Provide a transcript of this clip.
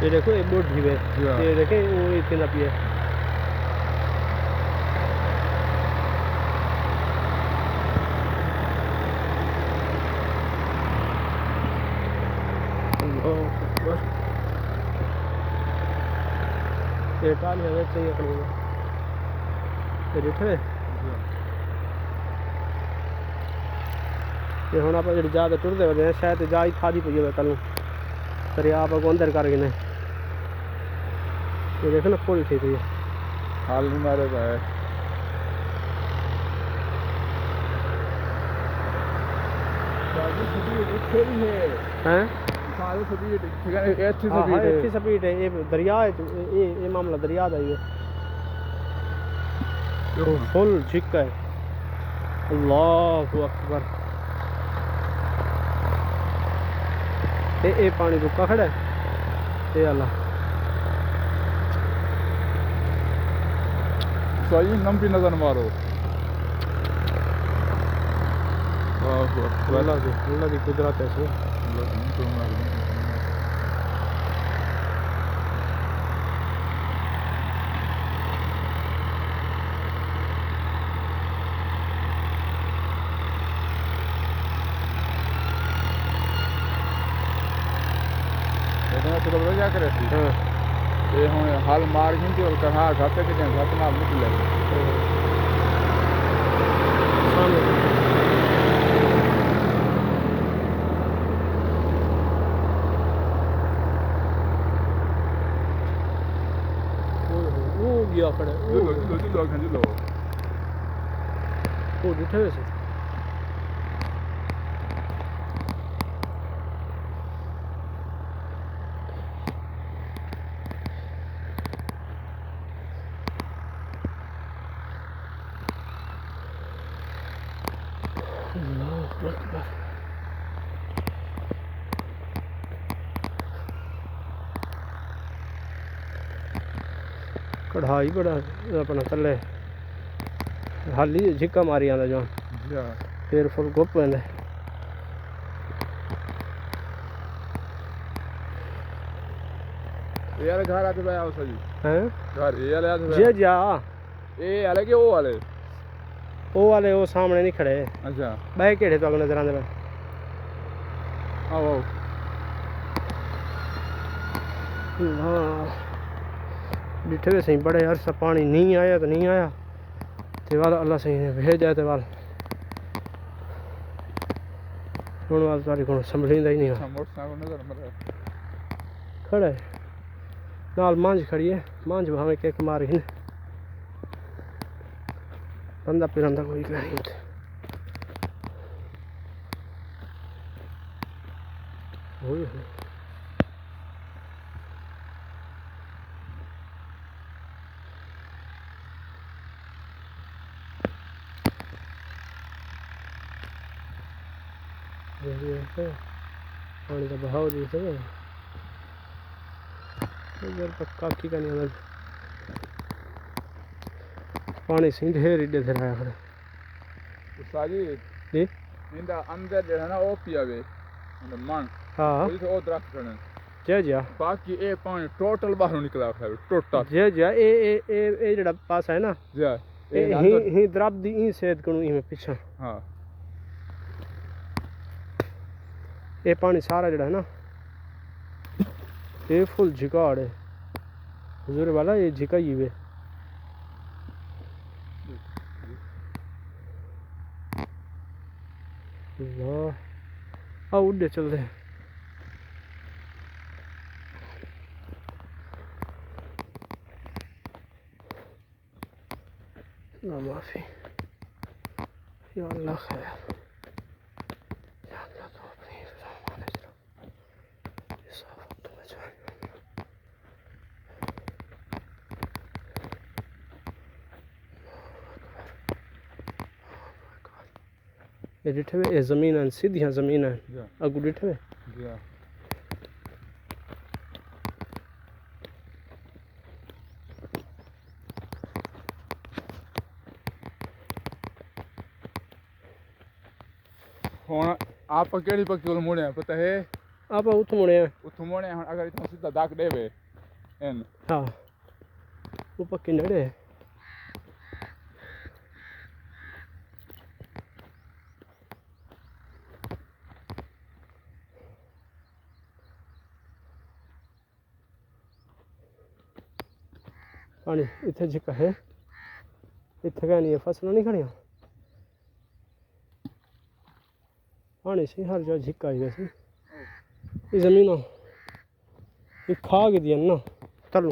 ये देखो ये बोट ढीवे ये देखें वो इतना पिए ये टाल है वैसे ही करूँगा ये देखो ये हम आप ज़्यादा टुरते होते हैं शायद जा ही खादी पी है कल पर आप अंदर कर गए ये देखो ना पुल थी ये हाल नहीं मारे है स्पीड है ये दरिया है ये मामला दरिया का ही है फुल छिका है अल्लाह अकबर ये पानी रुका खड़ा है ये अल्लाह सही लंबी नजर मारो अल्लाह की कुदरत है सो तो क्या करे थी ये हम हाल मार हिंदी और कहा घाटे के घाट मार निकले वो गया खड़े लो वो दिखे वैसे कढ़ाई बड़ा अपना थले हाली झिक्का मारी आंदा जो फिर फुल गुप पैंदा यार घर आते भाई आओ सजी हैं घर ये वाले आते जे जा ये वाले के वो वाले वो सामने नहीं खड़े अच्छा बाई केड़े तो नजर आंदे आओ हाँ डिठे भी सही बड़े यार सब पानी नहीं आया तो नहीं आया ते वाल अल्लाह सही ने भेज जाए ते वाल हुण वाल सारी को संभलींदा ही नहीं मोटरसाइकिल नजर मरे खड़े नाल मांझ खड़ी है मांझ भावे के मारी ने बंदा पिरंदा कोई नहीं उते होई पानी का बहाव देख इधर पक्का की का नहीं पानी से ढेर इधर से आया खड़े साजी जी इंदा अंदर जो है ना वो पियावे मन हाँ वो दरख्त खड़े जय जा बाकी ए पानी टोटल बाहर निकला है टोटल जय जा ए जड़ा पास है ना जा ही द्रब दी ई सेद कनु ई में पीछे हां ये पानी सारा जड़ा है ना ये फुल झिकाड़ है हुजूर वाला ये झिका ही वे वाह आ उड़े चल रहे ना माफी या अल्लाह खैर ये डिठे में ज़मीन है सीधी ज़मीन है अगू डिठे में हुण आप केड़ी पक्की मुड़े पता है आप उठ मुड़े हैं उथों मोड़े हुण अगर इथों सीधा दाग देवे इन हाँ वो पक्की नड़े है पानी इतने झिका है इतने क्या नहीं है फसल नहीं खड़िया पानी से हर जगह झिका ही वैसे ये जमीन ये खा के दिया ना तलू